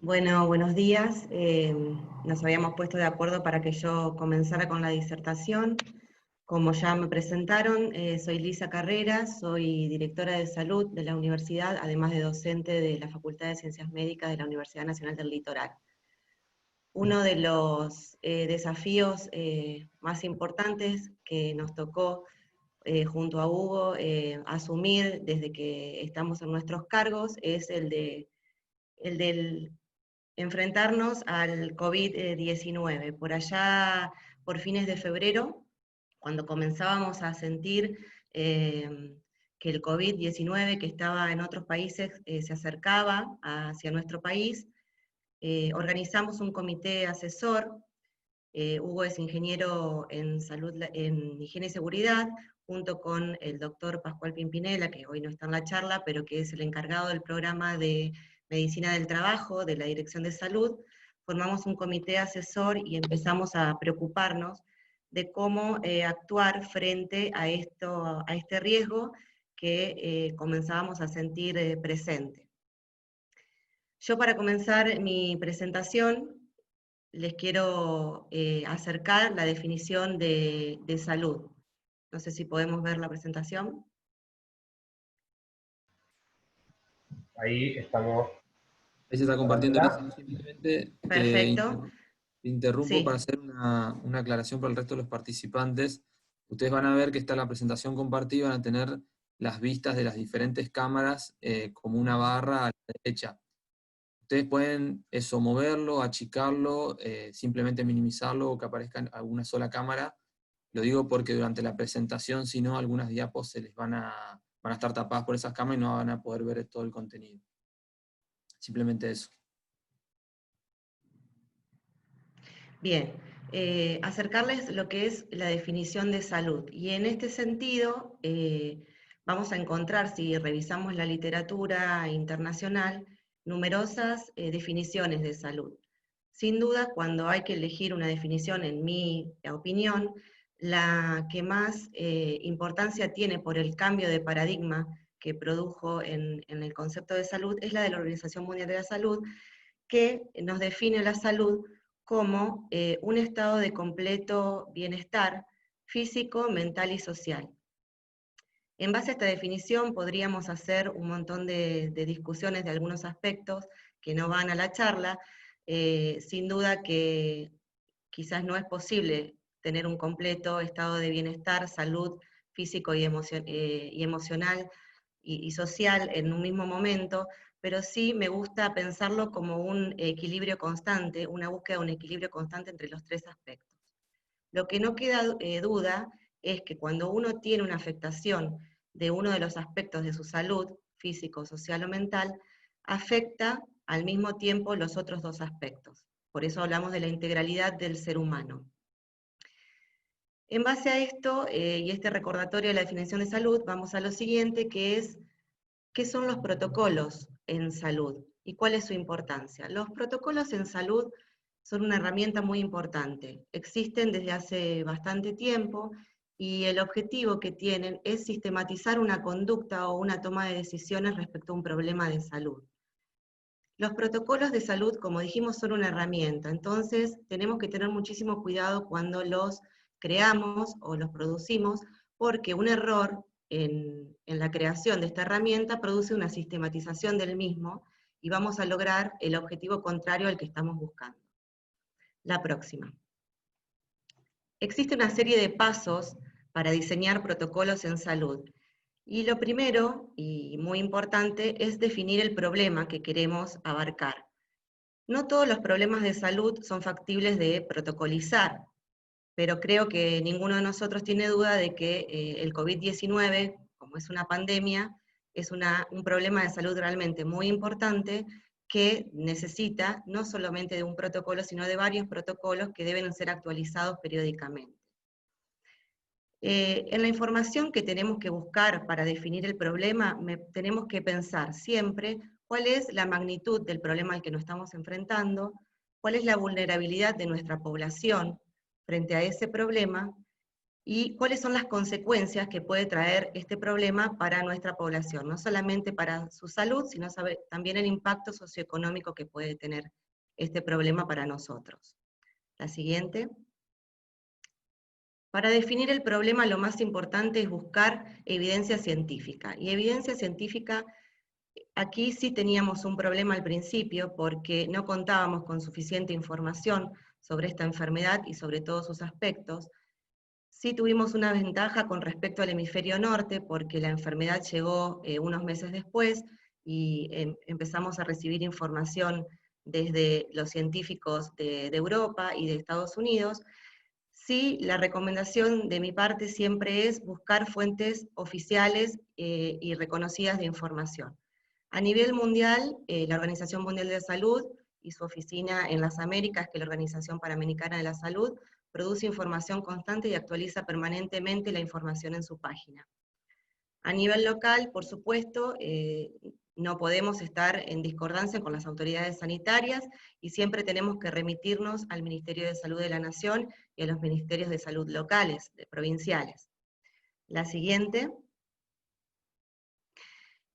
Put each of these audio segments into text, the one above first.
Bueno, buenos días. Nos habíamos puesto de acuerdo para que yo comenzara con la disertación. Como ya me presentaron, soy Lisa Carreras, soy directora de salud de la universidad, además de docente de la Facultad de Ciencias Médicas de la Universidad Nacional del Litoral. Uno de los desafíos más importantes que nos tocó junto a Hugo asumir desde que estamos en nuestros cargos es el del enfrentarnos al COVID-19. Por allá, por fines de febrero, cuando comenzábamos a sentir que el COVID-19 que estaba en otros países se acercaba hacia nuestro país, organizamos un comité asesor. Hugo es ingeniero en salud, en higiene y seguridad, junto con el doctor Pascual Pimpinela, que hoy no está en la charla, pero que es el encargado del programa de medicina del trabajo de la Dirección de Salud. Formamos un comité asesor y empezamos a preocuparnos de cómo actuar frente a este riesgo que comenzábamos a sentir presente. Yo, para comenzar mi presentación, les quiero acercar la definición de salud. No sé si podemos ver la presentación. Ahí estamos. Ahí se está compartiendo. Simplemente Perfecto. interrumpo para Sí. hacer una aclaración para el resto de los participantes. Ustedes van a ver que está la presentación compartida, van a tener las vistas de las diferentes cámaras como una barra a la derecha. Ustedes pueden moverlo, achicarlo, simplemente minimizarlo o que aparezca en alguna sola cámara. Lo digo porque durante la presentación, si no, algunas diapos se les van a estar tapadas por esas cámaras y no van a poder ver todo el contenido. Simplemente eso. Bien, acercarles lo que es la definición de salud. Y en este sentido, vamos a encontrar, si revisamos la literatura internacional, numerosas definiciones de salud. Sin duda, cuando hay que elegir una definición, en mi opinión, la que más importancia tiene por el cambio de paradigma que produjo en el concepto de salud es la de la Organización Mundial de la Salud, que nos define la salud como un estado de completo bienestar físico, mental y social. En base a esta definición podríamos hacer un montón de discusiones de algunos aspectos que no van a la charla. Sin duda que quizás no es posible tener un completo estado de bienestar, salud físico y emocional y social en un mismo momento, pero sí me gusta pensarlo como un equilibrio constante, una búsqueda de un equilibrio constante entre los tres aspectos. Lo que no queda duda es que cuando uno tiene una afectación de uno de los aspectos de su salud, físico, social o mental, afecta al mismo tiempo los otros dos aspectos. Por eso hablamos de la integralidad del ser humano. En base a esto y este recordatorio de la definición de salud, vamos a lo siguiente, que es ¿qué son los protocolos en salud y cuál es su importancia? Los protocolos en salud son una herramienta muy importante. Existen desde hace bastante tiempo y el objetivo que tienen es sistematizar una conducta o una toma de decisiones respecto a un problema de salud. Los protocolos de salud, como dijimos, son una herramienta, entonces tenemos que tener muchísimo cuidado cuando los creamos o los producimos, porque un error en la creación de esta herramienta produce una sistematización del mismo y vamos a lograr el objetivo contrario al que estamos buscando. La próxima. Existe una serie de pasos para diseñar protocolos en salud. Y lo primero, y muy importante, es definir el problema que queremos abarcar. No todos los problemas de salud son factibles de protocolizar, pero creo que ninguno de nosotros tiene duda de que el COVID-19, como es una pandemia, es un problema de salud realmente muy importante que necesita no solamente de un protocolo, sino de varios protocolos que deben ser actualizados periódicamente. En la información que tenemos que buscar para definir el problema, tenemos que pensar siempre cuál es la magnitud del problema al que nos estamos enfrentando, cuál es la vulnerabilidad de nuestra población frente a ese problema, y cuáles son las consecuencias que puede traer este problema para nuestra población, no solamente para su salud, sino también el impacto socioeconómico que puede tener este problema para nosotros. La siguiente. Para definir el problema lo más importante es buscar evidencia científica, y evidencia científica, aquí sí teníamos un problema al principio porque no contábamos con suficiente información sobre esta enfermedad y sobre todos sus aspectos. Sí tuvimos una ventaja con respecto al hemisferio norte porque la enfermedad llegó unos meses después y empezamos a recibir información desde los científicos de Europa y de Estados Unidos. Sí, la recomendación de mi parte siempre es buscar fuentes oficiales y reconocidas de información. A nivel mundial, la Organización Mundial de la Salud y su oficina en las Américas, que es la Organización Panamericana de la Salud, produce información constante y actualiza permanentemente la información en su página. A nivel local, por supuesto, no podemos estar en discordancia con las autoridades sanitarias y siempre tenemos que remitirnos al Ministerio de Salud de la Nación y a los ministerios de salud locales, provinciales. La siguiente.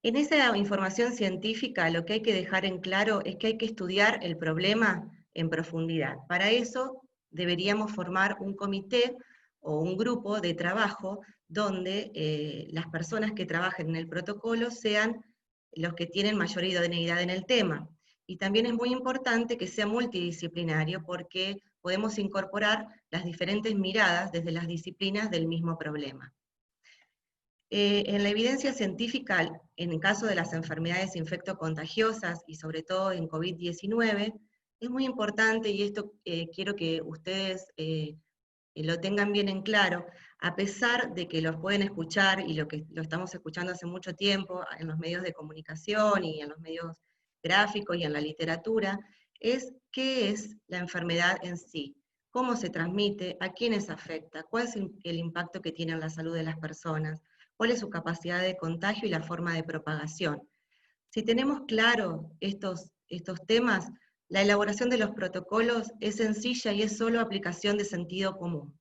En esa información científica lo que hay que dejar en claro es que hay que estudiar el problema en profundidad. Para eso deberíamos formar un comité o un grupo de trabajo donde las personas que trabajen en el protocolo sean los que tienen mayor idoneidad en el tema. Y también es muy importante que sea multidisciplinario porque podemos incorporar las diferentes miradas desde las disciplinas del mismo problema. En la evidencia científica, en el caso de las enfermedades infectocontagiosas y sobre todo en COVID-19, es muy importante, y esto quiero que ustedes lo tengan bien en claro, a pesar de que los pueden escuchar y lo estamos escuchando hace mucho tiempo en los medios de comunicación y en los medios gráficos y en la literatura, es qué es la enfermedad en sí, cómo se transmite, a quiénes afecta, cuál es el impacto que tiene en la salud de las personas, cuál es su capacidad de contagio y la forma de propagación. Si tenemos claro estos temas, la elaboración de los protocolos es sencilla y es solo aplicación de sentido común.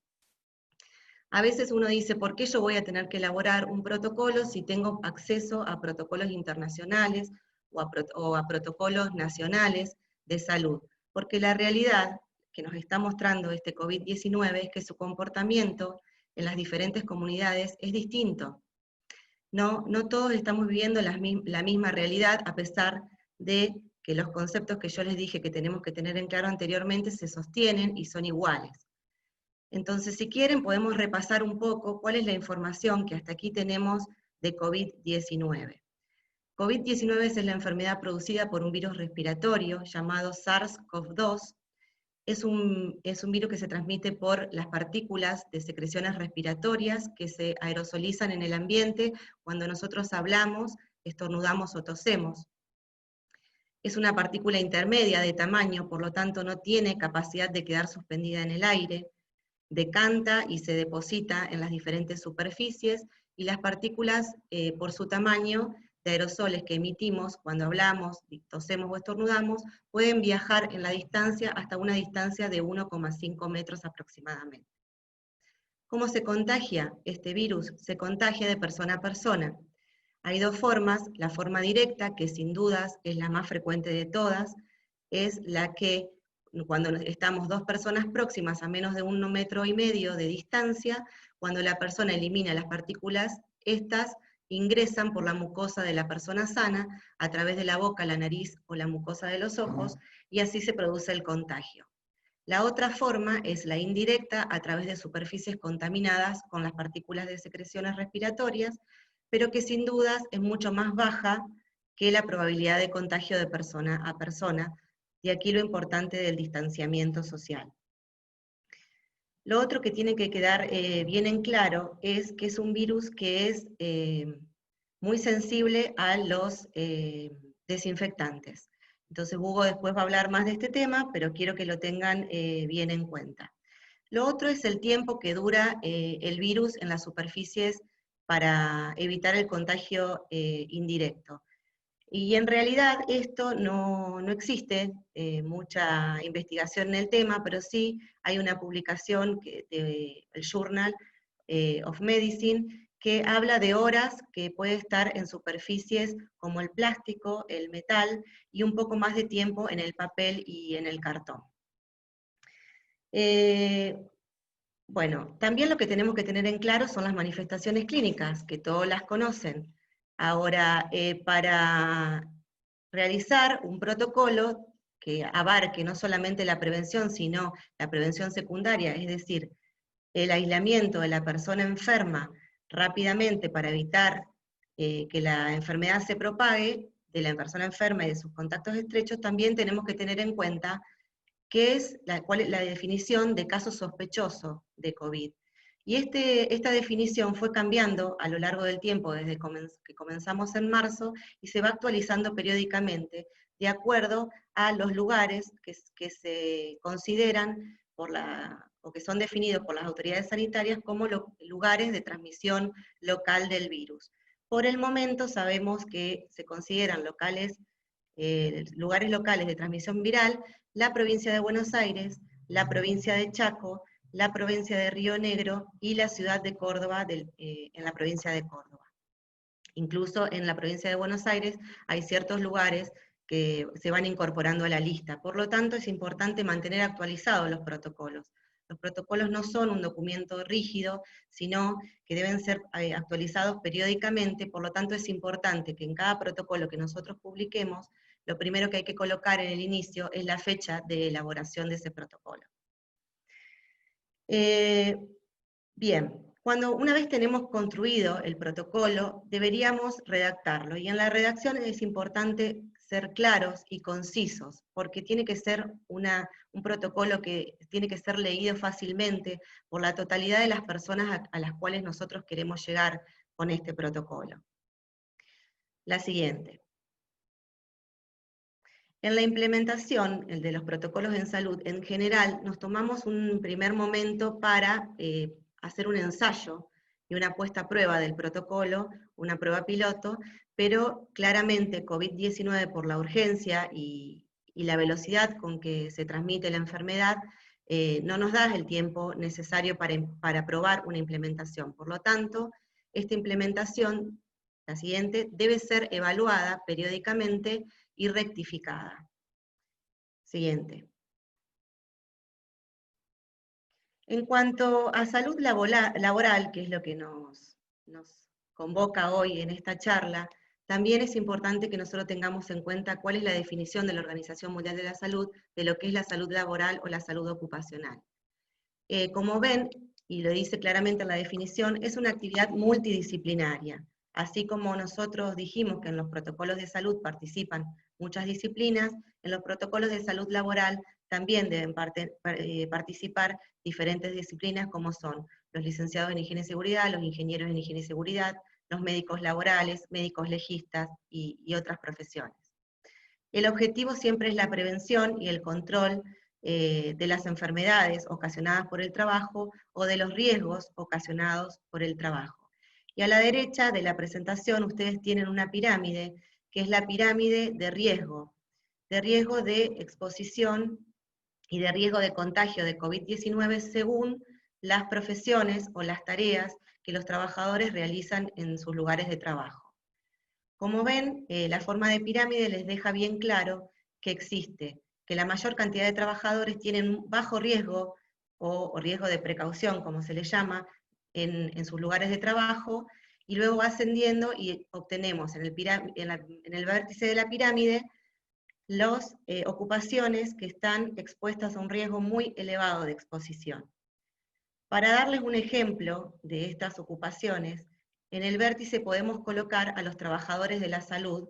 A veces uno dice, ¿por qué yo voy a tener que elaborar un protocolo si tengo acceso a protocolos internacionales o a protocolos nacionales de salud? Porque la realidad que nos está mostrando este COVID-19 es que su comportamiento en las diferentes comunidades es distinto. No todos estamos viviendo la misma realidad, a pesar de que los conceptos que yo les dije que tenemos que tener en claro anteriormente se sostienen y son iguales. Entonces, si quieren, podemos repasar un poco cuál es la información que hasta aquí tenemos de COVID-19. COVID-19 es la enfermedad producida por un virus respiratorio llamado SARS-CoV-2. Es un virus que se transmite por las partículas de secreciones respiratorias que se aerosolizan en el ambiente cuando nosotros hablamos, estornudamos o tosemos. Es una partícula intermedia de tamaño, por lo tanto no tiene capacidad de quedar suspendida en el aire, decanta y se deposita en las diferentes superficies, y las partículas, por su tamaño, de aerosoles que emitimos cuando hablamos, tosemos o estornudamos, pueden viajar en la distancia hasta una distancia de 1,5 metros aproximadamente. ¿Cómo se contagia este virus? Se contagia de persona a persona. Hay dos formas: la forma directa, que sin dudas es la más frecuente de todas, es la que cuando estamos dos personas próximas a menos de 1,5 metros de distancia, cuando la persona elimina las partículas, estas ingresan por la mucosa de la persona sana, a través de la boca, la nariz o la mucosa de los ojos, y así se produce el contagio. La otra forma es la indirecta, a través de superficies contaminadas con las partículas de secreciones respiratorias, pero que sin dudas es mucho más baja que la probabilidad de contagio de persona a persona, y aquí lo importante del distanciamiento social. Lo otro que tiene que quedar bien en claro es que es un virus que es muy sensible a los desinfectantes. Entonces Hugo después va a hablar más de este tema, pero quiero que lo tengan bien en cuenta. Lo otro es el tiempo que dura el virus en las superficies para evitar el contagio indirecto. Y en realidad esto no existe mucha investigación en el tema, pero sí hay una publicación del Journal of Medicine, que habla de horas que puede estar en superficies como el plástico, el metal, y un poco más de tiempo en el papel y en el cartón. Bueno, también lo que tenemos que tener en claro son las manifestaciones clínicas, que todos las conocen. Ahora, para realizar un protocolo que abarque no solamente la prevención, sino la prevención secundaria, es decir, el aislamiento de la persona enferma rápidamente para evitar que la enfermedad se propague, de la persona enferma y de sus contactos estrechos, también tenemos que tener en cuenta cuál es la definición de caso sospechoso de COVID. Y esta definición fue cambiando a lo largo del tiempo, desde que comenzamos en marzo, y se va actualizando periódicamente, de acuerdo a los lugares que se consideran o que son definidos por las autoridades sanitarias como lugares de transmisión local del virus. Por el momento sabemos que se consideran lugares locales de transmisión viral la provincia de Buenos Aires, la provincia de Chaco, la provincia de Río Negro y la ciudad de Córdoba, en la provincia de Córdoba. Incluso en la provincia de Buenos Aires hay ciertos lugares que se van incorporando a la lista. Por lo tanto, es importante mantener actualizados los protocolos. Los protocolos no son un documento rígido, sino que deben ser actualizados periódicamente, por lo tanto es importante que en cada protocolo que nosotros publiquemos, lo primero que hay que colocar en el inicio es la fecha de elaboración de ese protocolo. Bien, una vez tenemos construido el protocolo, deberíamos redactarlo, y en la redacción es importante ser claros y concisos, porque tiene que ser un protocolo que tiene que ser leído fácilmente por la totalidad de las personas a las cuales nosotros queremos llegar con este protocolo. La siguiente. En la implementación, el de los protocolos en salud, en general, nos tomamos un primer momento para hacer un ensayo y una puesta a prueba del protocolo, una prueba piloto, pero claramente COVID-19 por la urgencia y la velocidad con que se transmite la enfermedad, no nos da el tiempo necesario para probar una implementación. Por lo tanto, esta implementación, la siguiente, debe ser evaluada periódicamente y rectificada. Siguiente. En cuanto a salud laboral, que es lo que nos convoca hoy en esta charla, también es importante que nosotros tengamos en cuenta cuál es la definición de la Organización Mundial de la Salud de lo que es la salud laboral o la salud ocupacional. Como ven, y lo dice claramente en la definición, es una actividad multidisciplinaria. Así como nosotros dijimos que en los protocolos de salud participan muchas disciplinas, en los protocolos de salud laboral también deben participar diferentes disciplinas como son los licenciados en higiene y seguridad, los ingenieros en higiene y seguridad, los médicos laborales, médicos legistas y otras profesiones. El objetivo siempre es la prevención y el control de las enfermedades ocasionadas por el trabajo o de los riesgos ocasionados por el trabajo. Y a la derecha de la presentación ustedes tienen una pirámide, que es la pirámide de riesgo de exposición y de riesgo de contagio de COVID-19 según las profesiones o las tareas que los trabajadores realizan en sus lugares de trabajo. Como ven, la forma de pirámide les deja bien claro que la mayor cantidad de trabajadores tienen bajo riesgo o riesgo de precaución, como se le llama, en sus lugares de trabajo, y luego va ascendiendo y obtenemos en el vértice de la pirámide las ocupaciones que están expuestas a un riesgo muy elevado de exposición. Para darles un ejemplo de estas ocupaciones, en el vértice podemos colocar a los trabajadores de la salud,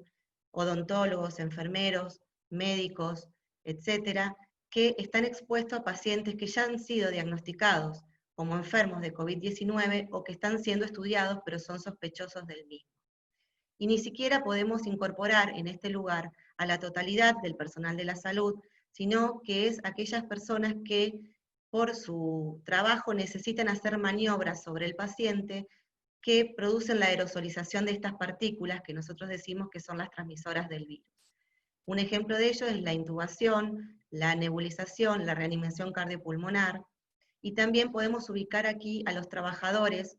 odontólogos, enfermeros, médicos, etcétera, que están expuestos a pacientes que ya han sido diagnosticados como enfermos de COVID-19 o que están siendo estudiados pero son sospechosos del mismo. Y ni siquiera podemos incorporar en este lugar a la totalidad del personal de la salud, sino que es aquellas personas que por su trabajo necesitan hacer maniobras sobre el paciente que producen la aerosolización de estas partículas que nosotros decimos que son las transmisoras del virus. Un ejemplo de ello es la intubación, la nebulización, la reanimación cardiopulmonar, y también podemos ubicar aquí a los trabajadores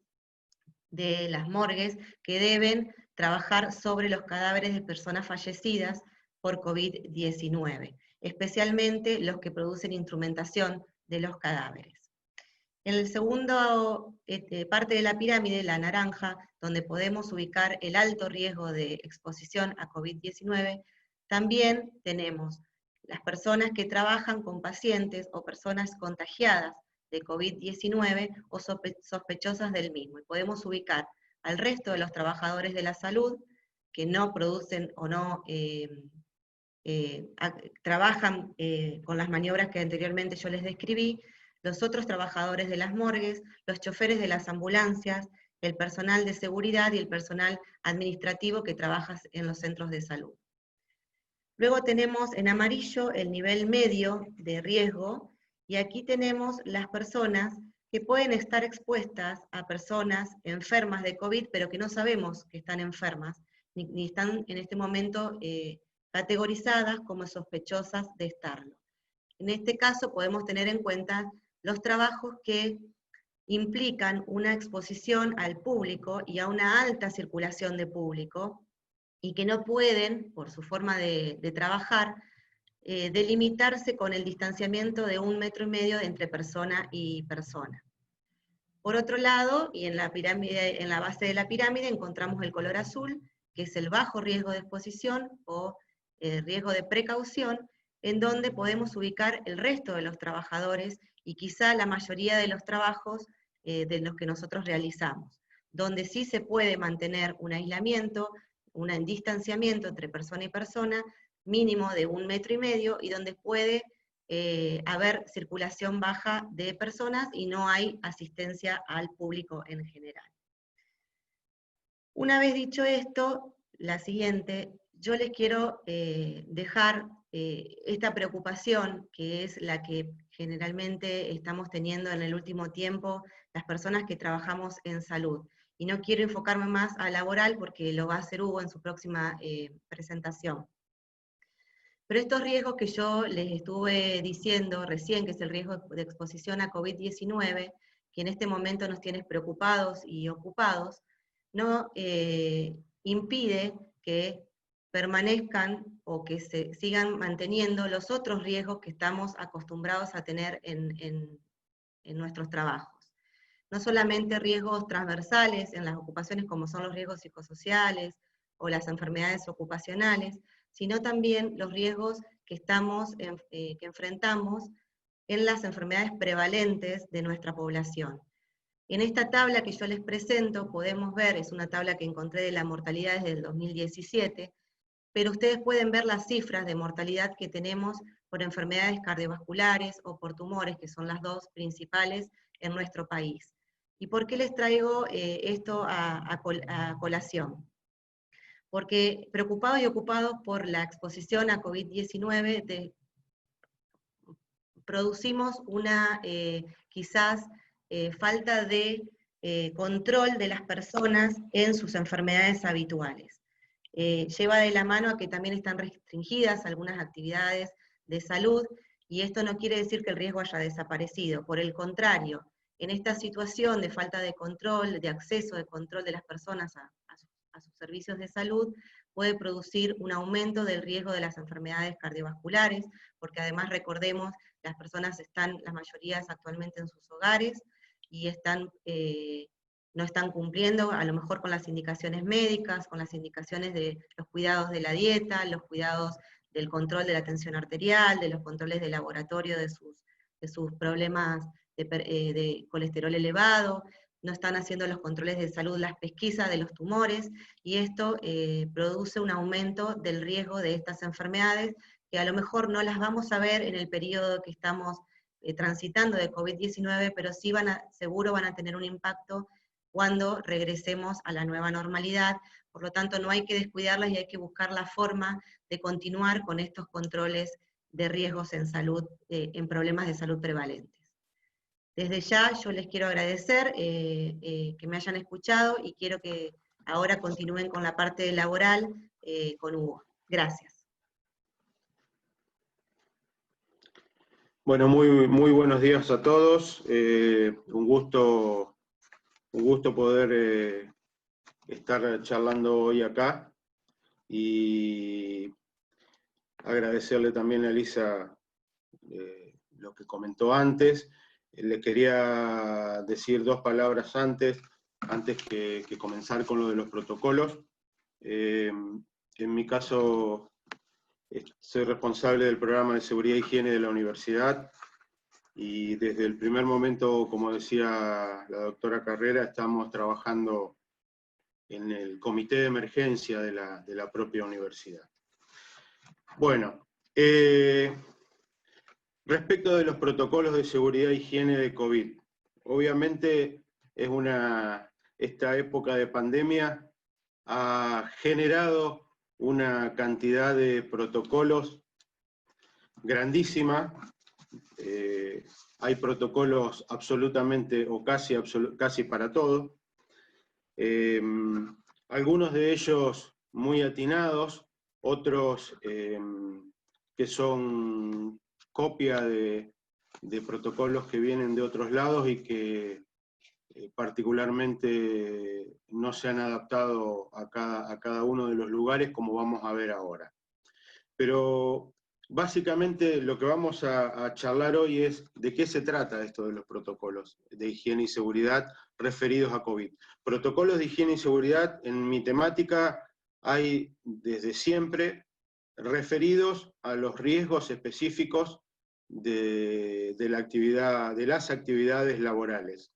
de las morgues que deben trabajar sobre los cadáveres de personas fallecidas por COVID-19, especialmente los que producen instrumentación de los cadáveres. En el segundo parte de la pirámide, la naranja, donde podemos ubicar el alto riesgo de exposición a COVID-19, también tenemos las personas que trabajan con pacientes o personas contagiadas de COVID-19 o sospechosas del mismo. Y podemos ubicar al resto de los trabajadores de la salud que no producen o no trabajan con las maniobras que anteriormente yo les describí, los otros trabajadores de las morgues, los choferes de las ambulancias, el personal de seguridad y el personal administrativo que trabaja en los centros de salud. Luego tenemos en amarillo el nivel medio de riesgo, y aquí tenemos las personas que pueden estar expuestas a personas enfermas de COVID, pero que no sabemos que están enfermas, ni están en este momento categorizadas como sospechosas de estarlo. En este caso podemos tener en cuenta los trabajos que implican una exposición al público y a una alta circulación de público, y que no pueden, por su forma de trabajar, delimitarse con el distanciamiento de 1,5 metros entre persona y persona. Por otro lado, y en la pirámide, en la base de la pirámide encontramos el color azul, que es el bajo riesgo de exposición o riesgo de precaución, en donde podemos ubicar el resto de los trabajadores y quizá la mayoría de los trabajos de los que nosotros realizamos, donde sí se puede mantener un aislamiento, un distanciamiento entre persona y persona, mínimo de 1,5 metros, y donde puede haber circulación baja de personas y no hay asistencia al público en general. Una vez dicho esto, la siguiente, yo les quiero dejar esta preocupación, que es la que generalmente estamos teniendo en el último tiempo las personas que trabajamos en salud. Y no quiero enfocarme más a laboral porque lo va a hacer Hugo en su próxima presentación. Pero estos riesgos que yo les estuve diciendo recién, que es el riesgo de exposición a COVID-19, que en este momento nos tiene preocupados y ocupados, no impide que permanezcan o que se sigan manteniendo los otros riesgos que estamos acostumbrados a tener en nuestros trabajos. No solamente riesgos transversales en las ocupaciones como son los riesgos psicosociales o las enfermedades ocupacionales, sino también los riesgos que enfrentamos en las enfermedades prevalentes de nuestra población. En esta tabla que yo les presento podemos ver, es una tabla que encontré de la mortalidad desde el 2017, pero ustedes pueden ver las cifras de mortalidad que tenemos por enfermedades cardiovasculares o por tumores, que son las dos principales en nuestro país. ¿Y por qué les traigo esto a colación? Porque preocupados y ocupados por la exposición a COVID-19, producimos una quizás falta de control de las personas en sus enfermedades habituales. Lleva de la mano a que también están restringidas algunas actividades de salud, y esto no quiere decir que el riesgo haya desaparecido, por el contrario, en esta situación de falta de control, de acceso de control de las personas a sus servicios de salud, puede producir un aumento del riesgo de las enfermedades cardiovasculares, porque además recordemos, las personas están, las mayorías actualmente en sus hogares, y no están cumpliendo a lo mejor con las indicaciones médicas, con las indicaciones de los cuidados de la dieta, los cuidados del control de la tensión arterial, de los controles de laboratorio de sus problemas de colesterol elevado, no están haciendo los controles de salud, las pesquisas de los tumores, y esto produce un aumento del riesgo de estas enfermedades, que a lo mejor no las vamos a ver en el periodo que estamos transitando de COVID-19, pero sí seguro van a tener un impacto cuando regresemos a la nueva normalidad. Por lo tanto, no hay que descuidarlas y hay que buscar la forma de continuar con estos controles de riesgos en salud, en problemas de salud prevalentes. Desde ya yo les quiero agradecer que me hayan escuchado, y quiero que ahora continúen con la parte laboral con Hugo. Gracias. Bueno, muy buenos días a todos. Un gusto poder estar charlando hoy acá y agradecerle también a Elisa lo que comentó antes. Le quería decir dos palabras antes que comenzar con lo de los protocolos. En mi caso, soy responsable del programa de seguridad e higiene de la universidad y desde el primer momento, como decía la doctora Carrera, estamos trabajando en el comité de emergencia de la propia universidad. Bueno, respecto de los protocolos de seguridad e higiene de COVID, obviamente esta época de pandemia ha generado una cantidad de protocolos grandísima. Hay protocolos absolutamente o casi para todo. Algunos de ellos muy atinados, otros que son copia de protocolos que vienen de otros lados y que particularmente no se han adaptado a cada uno de los lugares, como vamos a ver ahora. Pero básicamente lo que vamos a charlar hoy es de qué se trata esto de los protocolos de higiene y seguridad referidos a COVID. Protocolos de higiene y seguridad en mi temática hay desde siempre referidos a los riesgos específicos de las actividades laborales.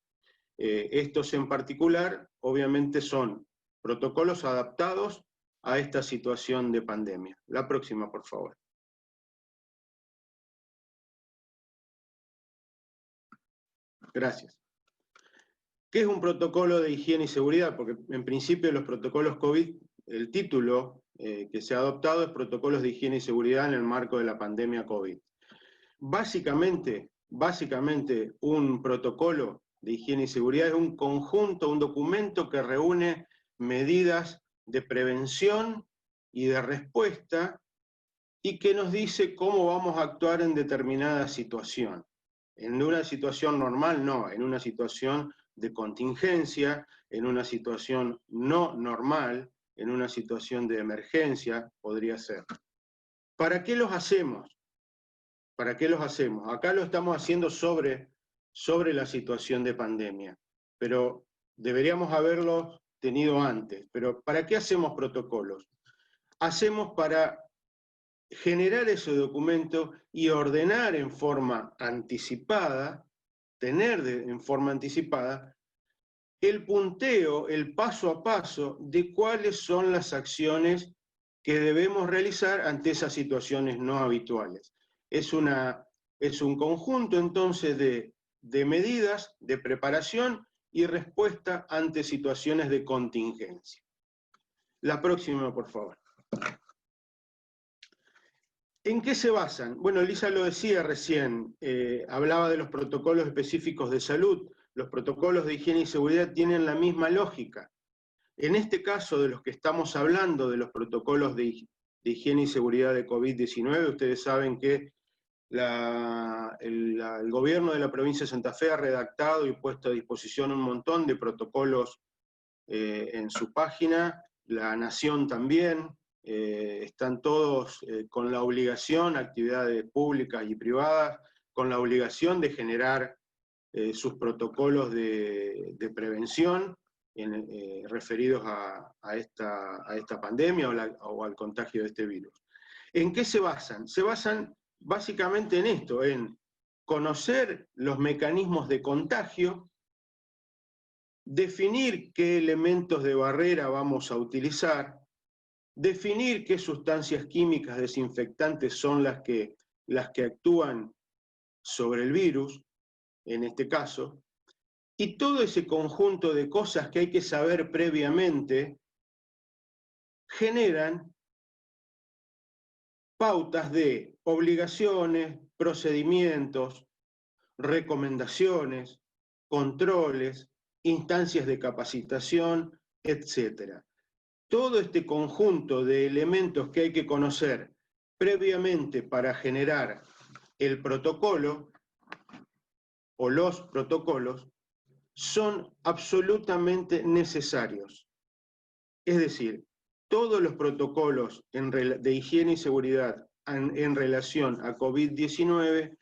Estos en particular, obviamente, son protocolos adaptados a esta situación de pandemia. La próxima, por favor. Gracias. ¿Qué es un protocolo de higiene y seguridad? Porque en principio los protocolos COVID, el título que se ha adoptado es Protocolos de Higiene y Seguridad en el marco de la pandemia COVID. Básicamente, un protocolo de higiene y seguridad es un conjunto, un documento que reúne medidas de prevención y de respuesta y que nos dice cómo vamos a actuar en determinada situación. En una situación normal no, en una situación de contingencia, en una situación no normal, en una situación de emergencia, podría ser. ¿Para qué los hacemos? ¿Para qué los hacemos? Acá lo estamos haciendo sobre la situación de pandemia, pero deberíamos haberlos tenido antes. Pero ¿para qué hacemos protocolos? Hacemos para generar ese documento y ordenar en forma anticipada, en forma anticipada, el punteo, el paso a paso de cuáles son las acciones que debemos realizar ante esas situaciones no habituales. Es un conjunto entonces de medidas, de preparación y respuesta ante situaciones de contingencia. La próxima, por favor. ¿En qué se basan? Bueno, Elisa lo decía recién, hablaba de los protocolos específicos de salud. Los protocolos de higiene y seguridad tienen la misma lógica. En este caso de los que estamos hablando, de los protocolos de higiene y seguridad de COVID-19, ustedes saben que el gobierno de la provincia de Santa Fe ha redactado y puesto a disposición un montón de protocolos en su página, la Nación también. Están todos con la obligación, actividades públicas y privadas, con la obligación de generar sus protocolos de prevención referidos a esta pandemia o al contagio de este virus. ¿En qué se basan? Se basan básicamente en esto, en conocer los mecanismos de contagio, definir qué elementos de barrera vamos a utilizar, definir qué sustancias químicas desinfectantes son las que actúan sobre el virus, en este caso, y todo ese conjunto de cosas que hay que saber previamente generan pautas de obligaciones, procedimientos, recomendaciones, controles, instancias de capacitación, etc. Todo este conjunto de elementos que hay que conocer previamente para generar el protocolo o los protocolos son absolutamente necesarios. Es decir, todos los protocolos de higiene y seguridad en relación a COVID-19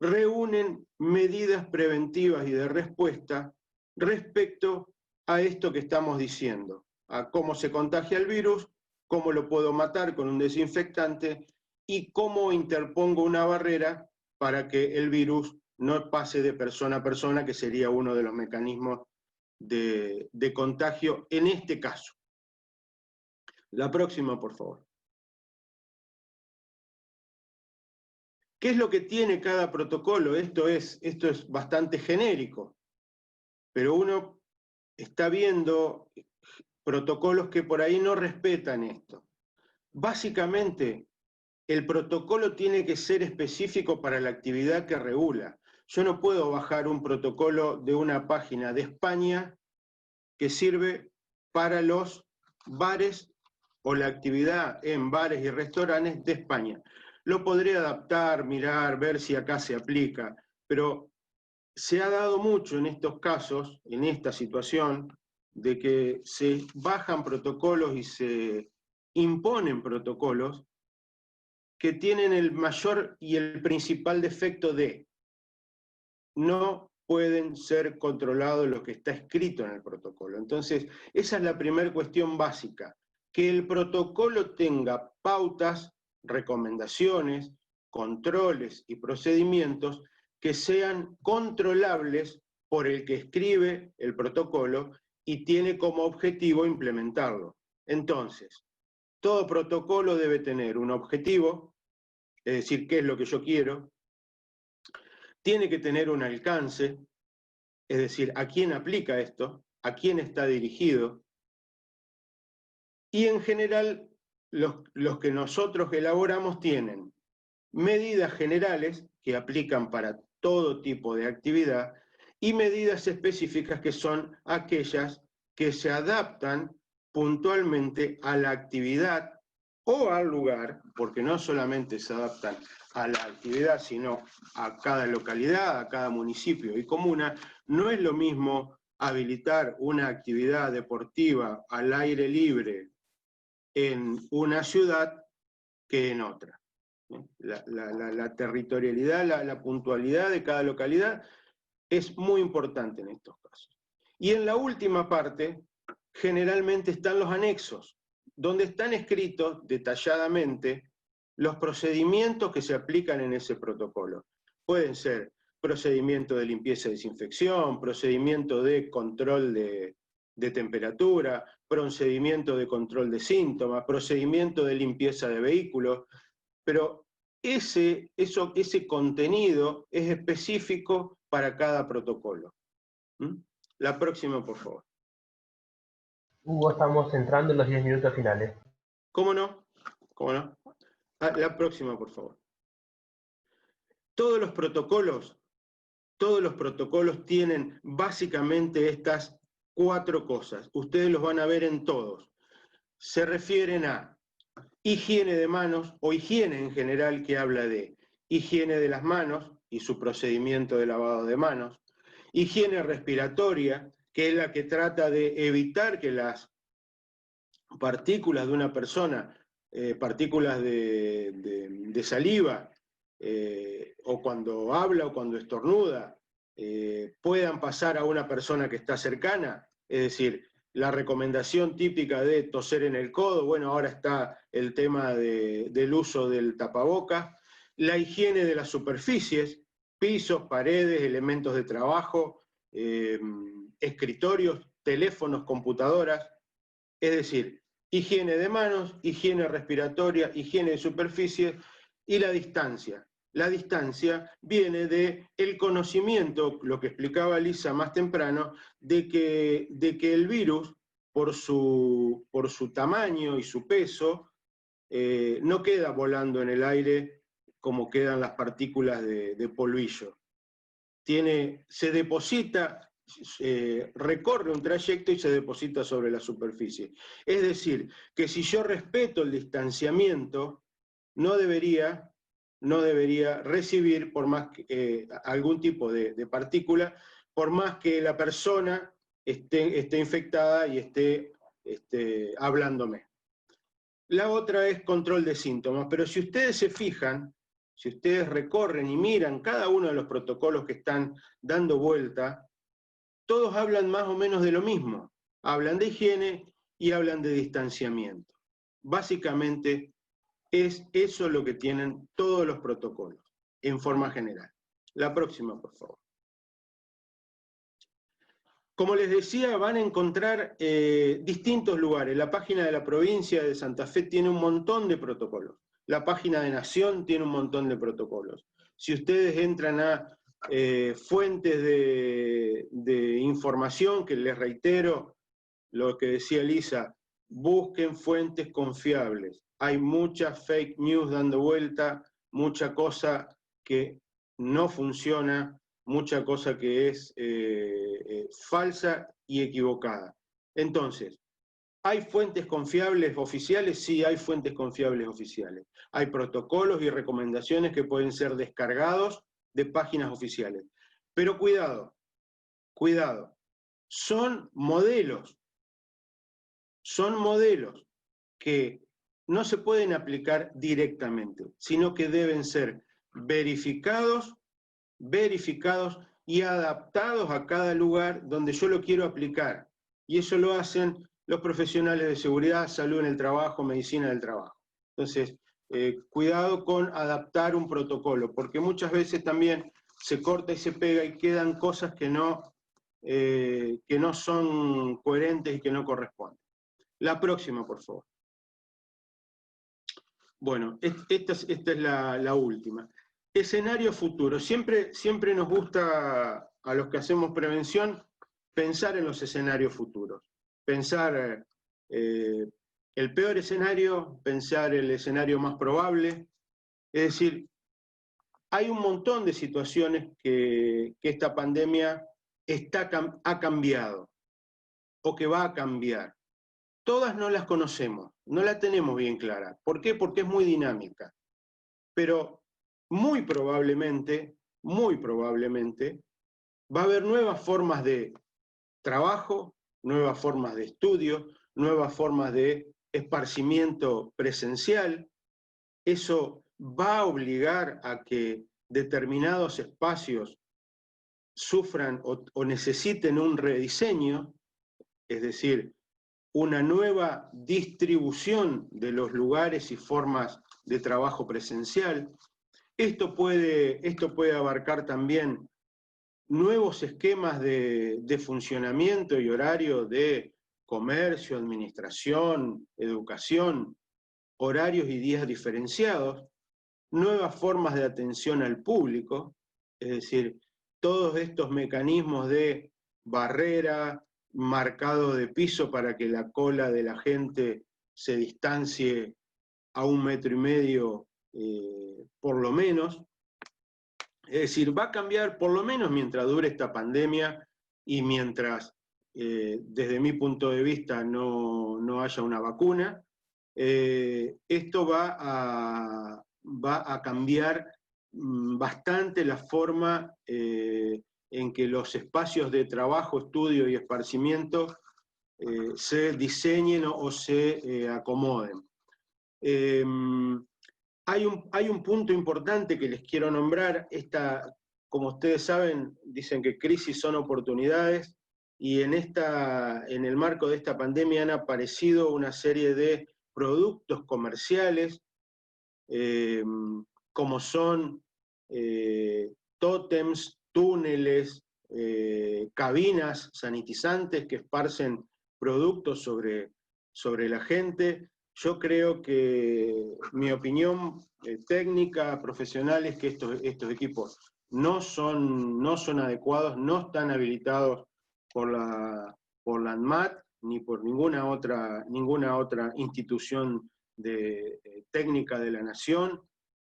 reúnen medidas preventivas y de respuesta respecto a esto que estamos diciendo, a cómo se contagia el virus, cómo lo puedo matar con un desinfectante y cómo interpongo una barrera para que el virus no pase de persona a persona, que sería uno de los mecanismos de contagio en este caso. La próxima, por favor. ¿Qué es lo que tiene cada protocolo? Esto es bastante genérico, pero uno está viendo protocolos que por ahí no respetan esto. Básicamente, el protocolo tiene que ser específico para la actividad que regula. Yo no puedo bajar un protocolo de una página de España que sirve para los bares o la actividad en bares y restaurantes de España. Lo podré adaptar, mirar, ver si acá se aplica, pero se ha dado mucho en estos casos, en esta situación, de que se bajan protocolos y se imponen protocolos que tienen el mayor y el principal defecto de no pueden ser controlados lo que está escrito en el protocolo. Entonces, esa es la primera cuestión básica, que el protocolo tenga pautas, recomendaciones, controles y procedimientos que sean controlables por el que escribe el protocolo y tiene como objetivo implementarlo. Entonces, todo protocolo debe tener un objetivo, es decir, qué es lo que yo quiero, tiene que tener un alcance, es decir, a quién aplica esto, a quién está dirigido, y en general los que nosotros elaboramos tienen medidas generales que aplican para todo tipo de actividad y medidas específicas que son aquellas que se adaptan puntualmente a la actividad o al lugar, porque no solamente se adaptan a la actividad, sino a cada localidad, a cada municipio y comuna. No es lo mismo habilitar una actividad deportiva al aire libre en una ciudad que en otra. La territorialidad, la puntualidad de cada localidad es muy importante en estos casos. Y en la última parte, generalmente están los anexos, donde están escritos detalladamente los procedimientos que se aplican en ese protocolo. Pueden ser procedimiento de limpieza y desinfección, procedimiento de control de temperatura, procedimiento de control de síntomas, procedimiento de limpieza de vehículos, pero ese contenido es específico para cada protocolo. La próxima, por favor. Hugo, estamos entrando en los 10 minutos finales. ¿Cómo no? ¿Cómo no? La próxima, por favor. Todos los protocolos tienen básicamente estas 4 cosas. Ustedes los van a ver en todos. Se refieren a higiene de manos o higiene en general, que habla de higiene de las manos y su procedimiento de lavado de manos, higiene respiratoria, que es la que trata de evitar que las partículas de una persona, partículas de saliva, o cuando habla o cuando estornuda, puedan pasar a una persona que está cercana, es decir, la recomendación típica de toser en el codo, bueno, ahora está el tema del uso del tapabocas, la higiene de las superficies, pisos, paredes, elementos de trabajo, escritorios, teléfonos, computadoras, es decir, higiene de manos, higiene respiratoria, higiene de superficies y la distancia. La distancia viene del conocimiento, lo que explicaba Lisa más temprano, de que el virus, por su tamaño y su peso, no queda volando en el aire como quedan las partículas de polvillo. Se deposita, recorre un trayecto y se deposita sobre la superficie. Es decir, que si yo respeto el distanciamiento, no debería no debería recibir por más que, algún tipo de partícula, por más que la persona esté infectada y esté hablándome. La otra es control de síntomas, pero si ustedes se fijan, si ustedes recorren y miran cada uno de los protocolos que están dando vuelta, todos hablan más o menos de lo mismo. Hablan de higiene y hablan de distanciamiento. Básicamente es eso lo que tienen todos los protocolos, en forma general. La próxima, por favor. Como les decía, van a encontrar distintos lugares. La página de la provincia de Santa Fe tiene un montón de protocolos. La página de Nación tiene un montón de protocolos. Si ustedes entran a fuentes de información, que les reitero lo que decía Lisa, busquen fuentes confiables. Hay mucha fake news dando vuelta, mucha cosa que no funciona, mucha cosa que es falsa y equivocada. Entonces, ¿hay fuentes confiables oficiales? Sí, hay fuentes confiables oficiales. Hay protocolos y recomendaciones que pueden ser descargados de páginas oficiales. Pero cuidado, cuidado, son modelos que no se pueden aplicar directamente, sino que deben ser verificados y adaptados a cada lugar donde yo lo quiero aplicar. Y eso lo hacen los profesionales de seguridad, salud en el trabajo, medicina del trabajo. Entonces, cuidado con adaptar un protocolo, porque muchas veces también se corta y se pega y quedan cosas que no son coherentes y que no corresponden. La próxima, por favor. Bueno, esta es la última. Escenario futuro. Siempre nos gusta, a los que hacemos prevención, pensar en los escenarios futuros. Pensar el peor escenario, pensar el escenario más probable. Es decir, hay un montón de situaciones que esta pandemia ha cambiado o que va a cambiar. Todas no las conocemos, no la tenemos bien clara. ¿Por qué? Porque es muy dinámica. Pero muy probablemente, va a haber nuevas formas de trabajo, nuevas formas de estudio, nuevas formas de esparcimiento presencial. Eso va a obligar a que determinados espacios sufran o necesiten un rediseño, es decir, una nueva distribución de los lugares y formas de trabajo presencial. Esto puede abarcar también nuevos esquemas de funcionamiento y horario de comercio, administración, educación, horarios y días diferenciados, nuevas formas de atención al público, es decir, todos estos mecanismos de barrera, marcado de piso para que la cola de la gente se distancie a 1,5 metros por lo menos. Es decir, va a cambiar por lo menos mientras dure esta pandemia y mientras, desde mi punto de vista, no haya una vacuna. Esto va a cambiar bastante la forma en que los espacios de trabajo, estudio y esparcimiento se diseñen o se acomoden. Hay un punto importante que les quiero nombrar. Como ustedes saben, dicen que crisis son oportunidades, y en el marco de esta pandemia han aparecido una serie de productos comerciales, como son tótems, túneles, cabinas sanitizantes que esparcen productos sobre la gente. Yo creo que mi opinión técnica, profesional, es que estos equipos no son adecuados, no están habilitados por la ANMAT ni por ninguna otra institución técnica de la Nación.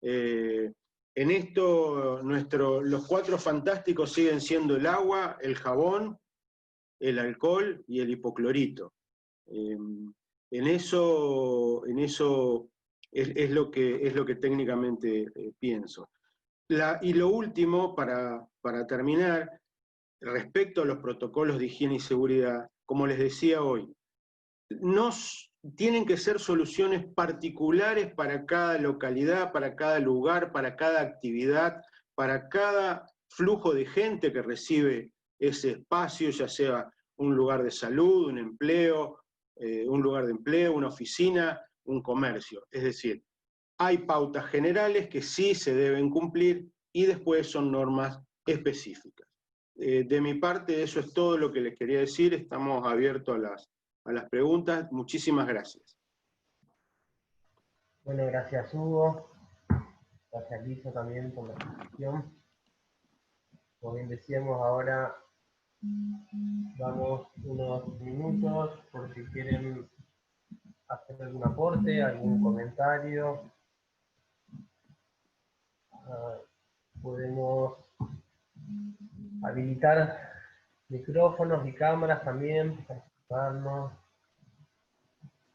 En esto, los 4 fantásticos siguen siendo el agua, el jabón, el alcohol y el hipoclorito. En eso Es lo que técnicamente pienso. Y lo último, para terminar, respecto a los protocolos de higiene y seguridad, como les decía hoy, tienen que ser soluciones particulares para cada localidad, para cada lugar, para cada actividad, para cada flujo de gente que recibe ese espacio, ya sea un lugar de salud, un empleo, un lugar de empleo, una oficina, un comercio. Es decir, hay pautas generales que sí se deben cumplir y después son normas específicas. De mi parte, eso es todo lo que les quería decir. Estamos abiertos a las preguntas. Muchísimas gracias. Bueno, gracias Hugo. Gracias Lisa también por la exposición. Como bien decíamos, ahora damos unos minutos por si quieren hacer algún aporte, algún comentario. Podemos habilitar micrófonos y cámaras también para escucharnos,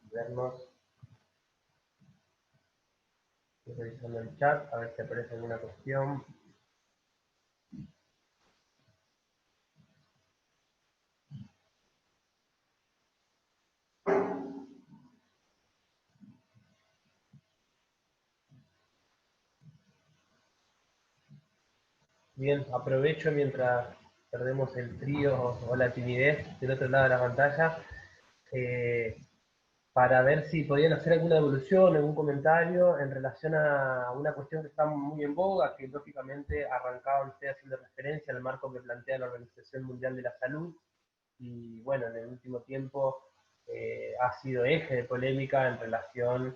vernos. Estoy revisando el chat a ver si aparece alguna cuestión. Bien, aprovecho mientras perdemos el frío o la timidez del otro lado de la pantalla para ver si podían hacer alguna devolución, algún comentario en relación a una cuestión que está muy en boga, que lógicamente arrancaba usted haciendo referencia al marco que plantea la Organización Mundial de la Salud, y bueno, en el último tiempo ha sido eje de polémica en relación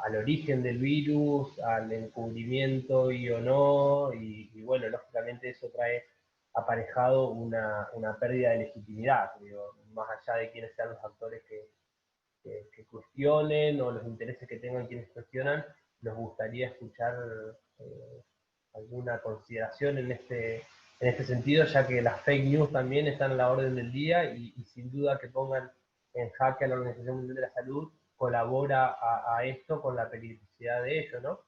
al origen del virus, al encubrimiento y o no, y bueno, lógicamente eso trae aparejado una pérdida de legitimidad, digo, más allá de quiénes sean los actores que cuestionen o los intereses que tengan quienes cuestionan, nos gustaría escuchar alguna consideración en este sentido, ya que las fake news también están a la orden del día y sin duda que pongan en jaque a la Organización Mundial de la Salud colabora a esto con la peligrosidad de ello, ¿no?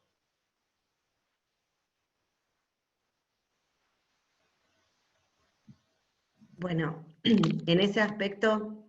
Bueno, en ese aspecto,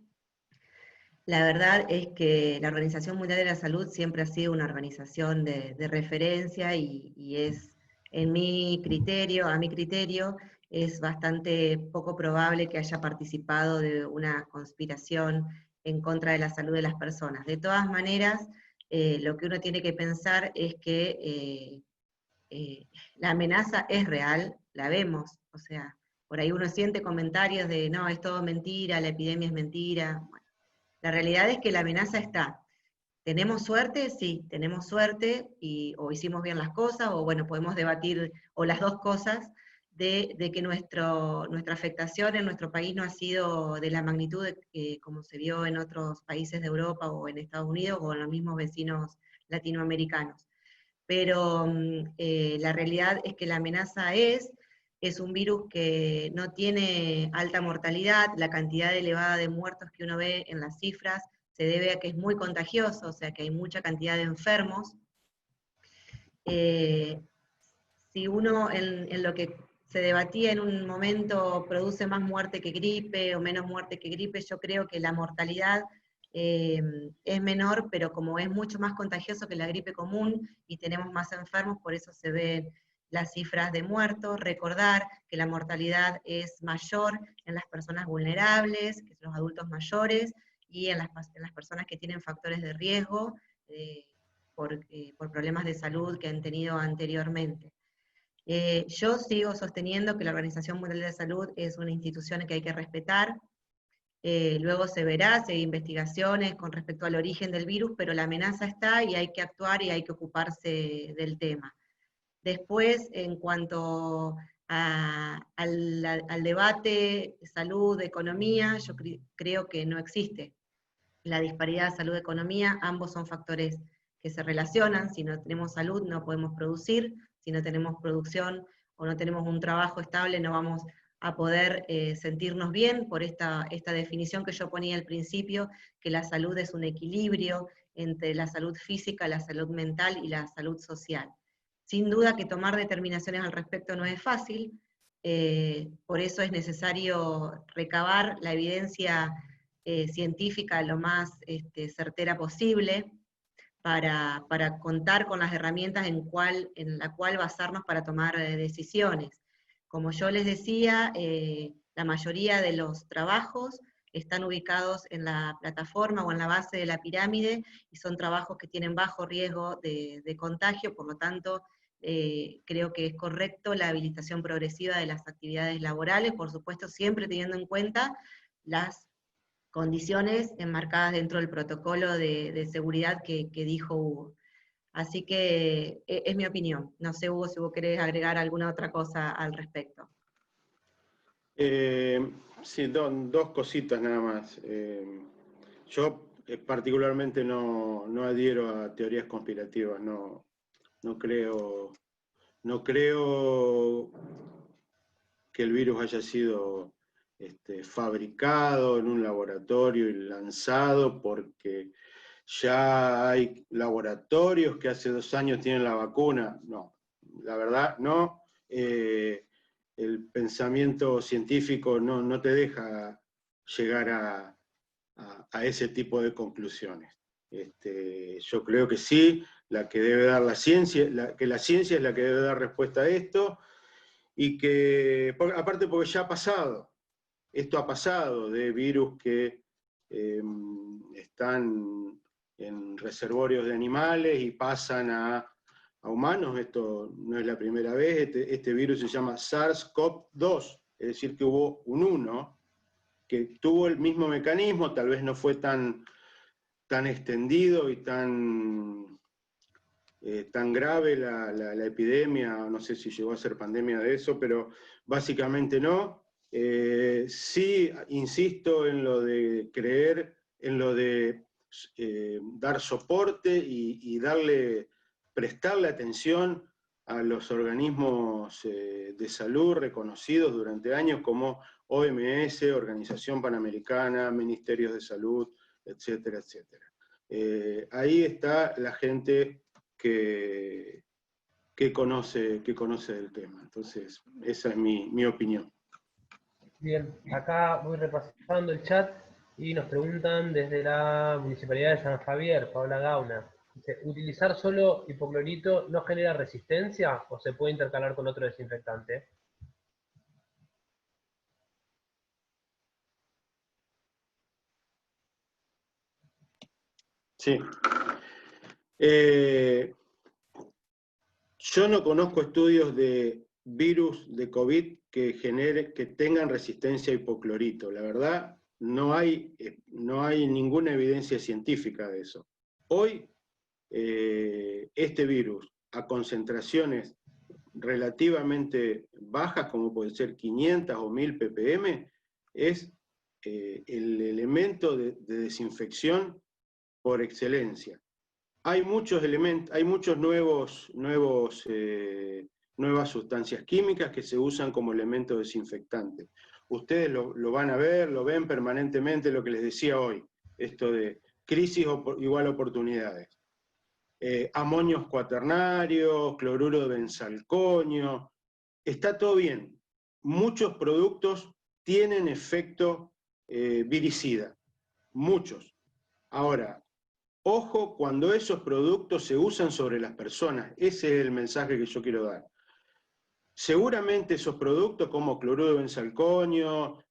la verdad es que la Organización Mundial de la Salud siempre ha sido una organización de referencia y es, a mi criterio, es bastante poco probable que haya participado de una conspiración en contra de la salud de las personas. De todas maneras, lo que uno tiene que pensar es que la amenaza es real, la vemos, o sea, por ahí uno siente comentarios de, no, es todo mentira, la epidemia es mentira. Bueno, la realidad es que la amenaza está. ¿Tenemos suerte? Sí, tenemos suerte, o hicimos bien las cosas, o bueno, podemos debatir, o las dos cosas, de que nuestra afectación en nuestro país no ha sido de la magnitud como se vio en otros países de Europa o en Estados Unidos o en los mismos vecinos latinoamericanos. Pero la realidad es que la amenaza es un virus que no tiene alta mortalidad, la cantidad elevada de muertos que uno ve en las cifras se debe a que es muy contagioso, o sea que hay mucha cantidad de enfermos. Si uno en lo que se debatía en un momento produce más muerte que gripe o menos muerte que gripe, yo creo que la mortalidad es menor, pero como es mucho más contagioso que la gripe común y tenemos más enfermos, por eso se ven las cifras de muertos. Recordar que la mortalidad es mayor en las personas vulnerables, que son los adultos mayores, y en las personas que tienen factores de riesgo por problemas de salud que han tenido anteriormente. Yo sigo sosteniendo que la Organización Mundial de la Salud es una institución que hay que respetar. Luego se verá si hay investigaciones con respecto al origen del virus, pero la amenaza está y hay que actuar y hay que ocuparse del tema. Después, en cuanto al debate salud, economía, yo creo que no existe la disparidad salud-economía, ambos son factores que se relacionan. Si no tenemos salud no podemos producir, si no tenemos producción o no tenemos un trabajo estable no vamos a poder sentirnos bien por esta definición que yo ponía al principio, que la salud es un equilibrio entre la salud física, la salud mental y la salud social. Sin duda que tomar determinaciones al respecto no es fácil, por eso es necesario recabar la evidencia científica lo más certera posible, para contar con las herramientas en la cual basarnos para tomar decisiones. Como yo les decía, la mayoría de los trabajos están ubicados en la plataforma o en la base de la pirámide, y son trabajos que tienen bajo riesgo de contagio, por lo tanto, creo que es correcto la habilitación progresiva de las actividades laborales, por supuesto siempre teniendo en cuenta las condiciones enmarcadas dentro del protocolo de seguridad que dijo Hugo. Así que es mi opinión. No sé, Hugo, si vos querés agregar alguna otra cosa al respecto. Sí, dos cositas nada más. Yo particularmente no adhiero a teorías conspirativas, no creo que el virus haya sido fabricado en un laboratorio y lanzado porque ya hay laboratorios que hace 2 años tienen la vacuna. No, la verdad no. El pensamiento científico no te deja llegar a ese tipo de conclusiones. Yo creo que sí, la que debe dar la ciencia, que la ciencia es la que debe dar respuesta a esto, y que, aparte porque ya ha pasado, esto ha pasado de virus que están en reservorios de animales y pasan a humanos. Esto no es la primera vez. Este virus se llama SARS-CoV-2, es decir, que hubo un 1 que tuvo el mismo mecanismo, tal vez no fue tan extendido y tan grave la epidemia, no sé si llegó a ser pandemia de eso, pero básicamente no. Sí, insisto en lo de creer, en lo de dar soporte y prestarle atención a los organismos de salud reconocidos durante años como OMS, Organización Panamericana, Ministerios de Salud, etcétera, etcétera. Ahí está la gente que conoce del tema. Entonces, esa es mi opinión. Bien, acá voy repasando el chat y nos preguntan desde la Municipalidad de San Javier, Paula Gauna. Dice, ¿utilizar solo hipoclorito no genera resistencia o se puede intercalar con otro desinfectante? Sí. Yo no conozco estudios de virus de COVID que tengan resistencia a hipoclorito. La verdad, no hay ninguna evidencia científica de eso. Hoy, este virus, a concentraciones relativamente bajas, como puede ser 500 o 1000 ppm, es el elemento de desinfección por excelencia. Hay muchos elementos, hay muchos nuevas sustancias químicas que se usan como elementos desinfectantes. Ustedes lo van a ver, lo ven permanentemente, lo que les decía hoy, esto de crisis igual oportunidades. Amonios cuaternarios, cloruro de benzalconio, está todo bien. Muchos productos tienen efecto viricida, muchos. Ahora, ojo cuando esos productos se usan sobre las personas, ese es el mensaje que yo quiero dar. Seguramente esos productos como cloruro de benzalconio,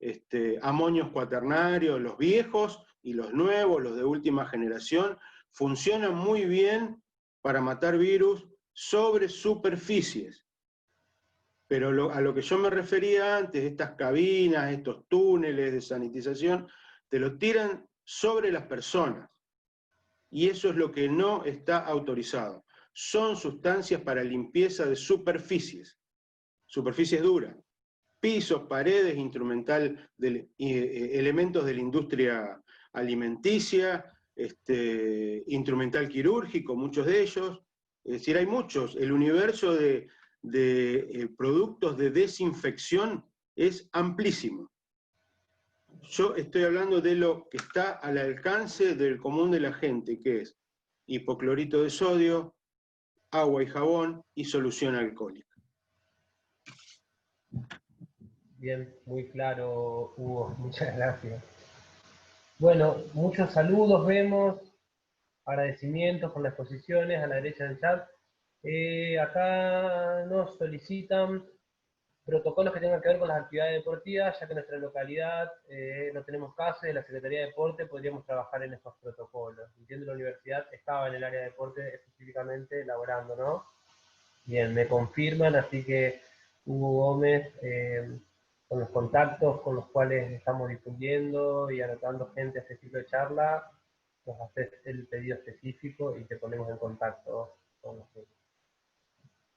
amonios cuaternarios, los viejos y los nuevos, los de última generación, funcionan muy bien para matar virus sobre superficies. Pero a lo que yo me refería antes, estas cabinas, estos túneles de sanitización, te lo tiran sobre las personas. Y eso es lo que no está autorizado. Son sustancias para limpieza de superficies duras, pisos, paredes, elementos de la industria alimenticia, instrumental quirúrgico, muchos de ellos. Es decir, hay muchos. El universo de productos de desinfección es amplísimo. Yo estoy hablando de lo que está al alcance del común de la gente, que es hipoclorito de sodio, agua y jabón y solución alcohólica. Bien, muy claro, Hugo, muchas gracias. Bueno, muchos saludos vemos, agradecimientos por las exposiciones a la derecha del chat. Acá nos solicitan protocolos que tengan que ver con las actividades deportivas, ya que en nuestra localidad no tenemos CASE, de la Secretaría de Deporte podríamos trabajar en estos protocolos. Entiendo la universidad estaba en el área de deporte específicamente elaborando, ¿no? Bien, me confirman, así que Hugo Gómez, con los contactos con los cuales estamos difundiendo y anotando gente a este tipo de charla, nos haces el pedido específico y te ponemos en contacto con nosotros.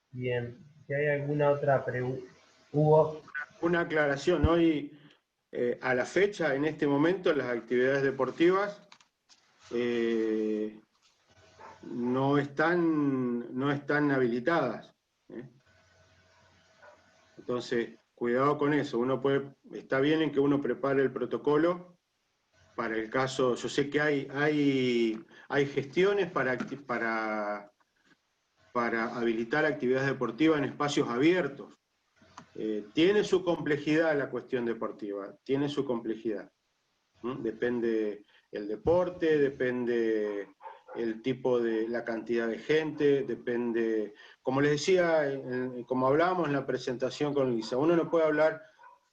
Bien, si hay alguna otra pregunta. Hugo. Una aclaración, hoy a la fecha, en este momento, las actividades deportivas no están habilitadas. Entonces, cuidado con eso. Está bien en que uno prepare el protocolo para el caso. Yo sé que hay gestiones para habilitar actividades deportivas en espacios abiertos. Tiene su complejidad la cuestión deportiva, tiene su complejidad. Depende el deporte, depende el tipo de la cantidad de gente, depende, como les decía, como hablábamos en la presentación con Lisa, uno no puede hablar,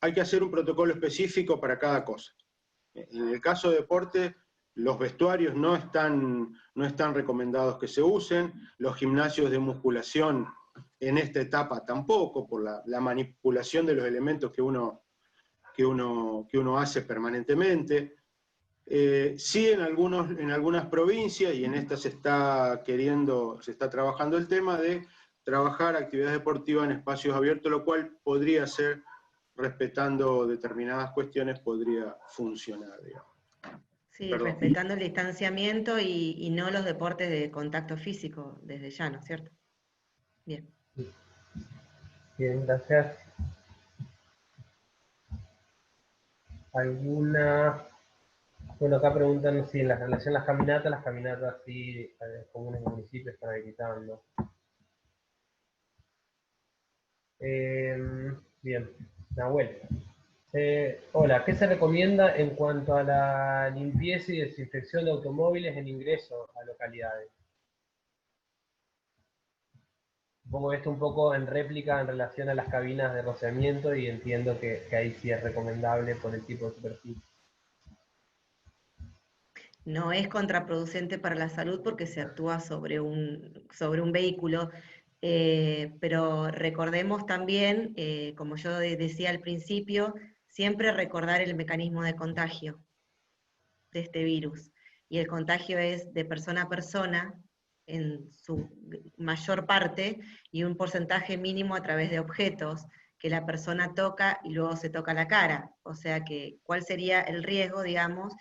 hay que hacer un protocolo específico para cada cosa. En el caso de deporte, los vestuarios no están recomendados que se usen, los gimnasios de musculación en esta etapa tampoco, por la manipulación de los elementos que uno hace permanentemente. Sí, en algunas provincias, y en esta se está trabajando el tema de trabajar actividades deportivas en espacios abiertos, lo cual podría ser, respetando determinadas cuestiones, podría funcionar, digamos. Sí, Perdón. respetando el distanciamiento y no los deportes de contacto físico desde ya, ¿no es cierto? Bien. Bien, gracias. ¿Alguna? Bueno, acá preguntan si en la relación a las caminatas sí, comunes y municipios están habilitando. Bien, Nahuel. Hola, ¿qué se recomienda en cuanto a la limpieza y desinfección de automóviles en ingreso a localidades? Pongo esto un poco en réplica en relación a las cabinas de rociamiento y entiendo que ahí sí es recomendable por el tipo de superficie. No es contraproducente para la salud porque se actúa sobre un vehículo, pero recordemos también, como yo decía al principio, siempre recordar el mecanismo de contagio de este virus. Y el contagio es de persona a persona, en su mayor parte, y un porcentaje mínimo a través de objetos que la persona toca y luego se toca la cara. O sea que, ¿cuál sería el riesgo, digamos?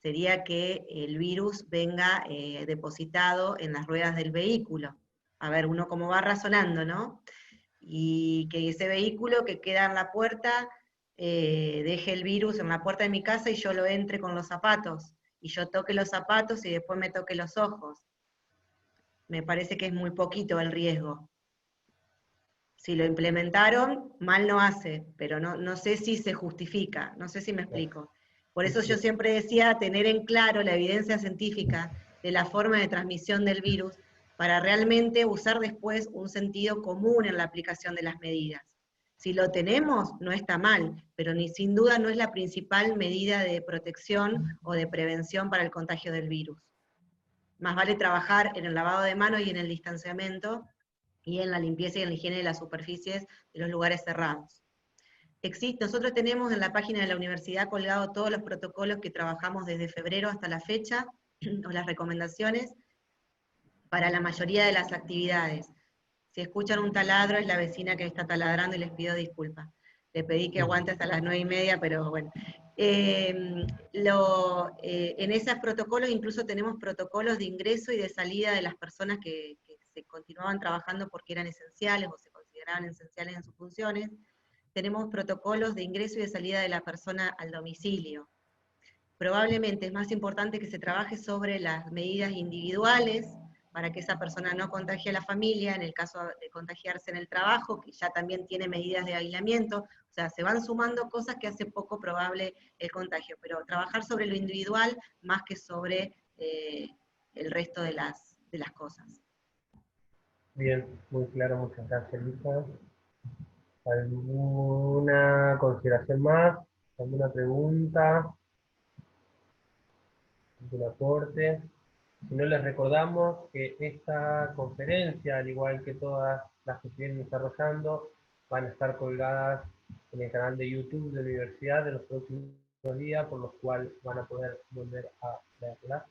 Sería que el virus venga depositado en las ruedas del vehículo. A ver, uno cómo va razonando, ¿no? Y que ese vehículo que queda en la puerta deje el virus en la puerta de mi casa y yo lo entre con los zapatos, y yo toque los zapatos y después me toque los ojos. Me parece que es muy poquito el riesgo. Si lo implementaron, mal no hace, pero no sé si se justifica, no sé si me explico. Por eso yo siempre decía tener en claro la evidencia científica de la forma de transmisión del virus para realmente usar después un sentido común en la aplicación de las medidas. Si lo tenemos, no está mal, pero sin duda no es la principal medida de protección o de prevención para el contagio del virus. Más vale trabajar en el lavado de manos y en el distanciamiento, y en la limpieza y en la higiene de las superficies de los lugares cerrados. Nosotros tenemos en la página de la universidad colgado todos los protocolos que trabajamos desde febrero hasta la fecha, o las recomendaciones, para la mayoría de las actividades. Si escuchan un taladro, es la vecina que está taladrando y les pido disculpas. Le pedí que aguante hasta las 9:30, pero bueno. En esos protocolos incluso tenemos protocolos de ingreso y de salida de las personas que se continuaban trabajando porque eran esenciales o se consideraban esenciales en sus funciones. Tenemos protocolos de ingreso y de salida de la persona al domicilio. Probablemente es más importante que se trabaje sobre las medidas individuales para que esa persona no contagie a la familia, en el caso de contagiarse en el trabajo, que ya también tiene medidas de aislamiento, o sea, se van sumando cosas que hace poco probable el contagio, pero trabajar sobre lo individual más que sobre el resto de las cosas. Bien, muy claro, muchas gracias, Lisa. ¿Alguna consideración más? ¿Alguna pregunta? ¿Algún aporte? Si no, les recordamos que esta conferencia, al igual que todas las que se vienen desarrollando, van a estar colgadas en el canal de YouTube de la universidad de los próximos días, por los cuales van a poder volver a verlas,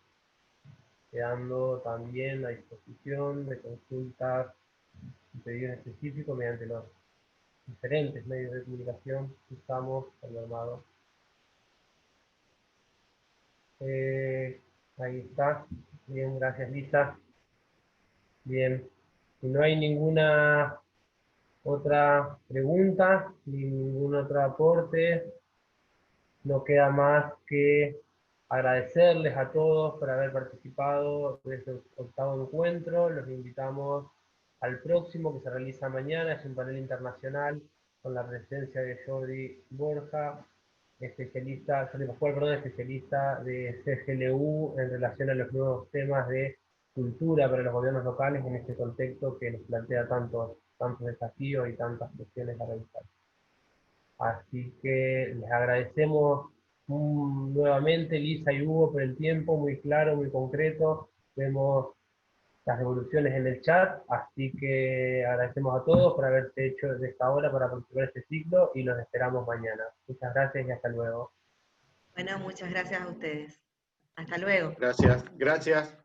quedando también a disposición de consultas y pedidos específicos mediante los diferentes medios de comunicación que usamos al armado. Ahí está. Bien, gracias, Lisa. Bien, si no hay ninguna otra pregunta, ningún otro aporte, no queda más que agradecerles a todos por haber participado de este octavo encuentro. Los invitamos al próximo, que se realiza mañana. Es un panel internacional con la presencia de Jordi Borja, especialista de CGLU en relación a los nuevos temas de cultura para los gobiernos locales en este contexto que nos plantea tantos desafíos y tantas cuestiones a realizar. Así que les agradecemos nuevamente, Lisa y Hugo, por el tiempo, muy claro, muy concreto. Vemos las devoluciones en el chat, así que agradecemos a todos por haberse hecho desde esta hora para participar en este ciclo y los esperamos mañana. Muchas gracias y hasta luego. Bueno, muchas gracias a ustedes. Hasta luego. Gracias, gracias.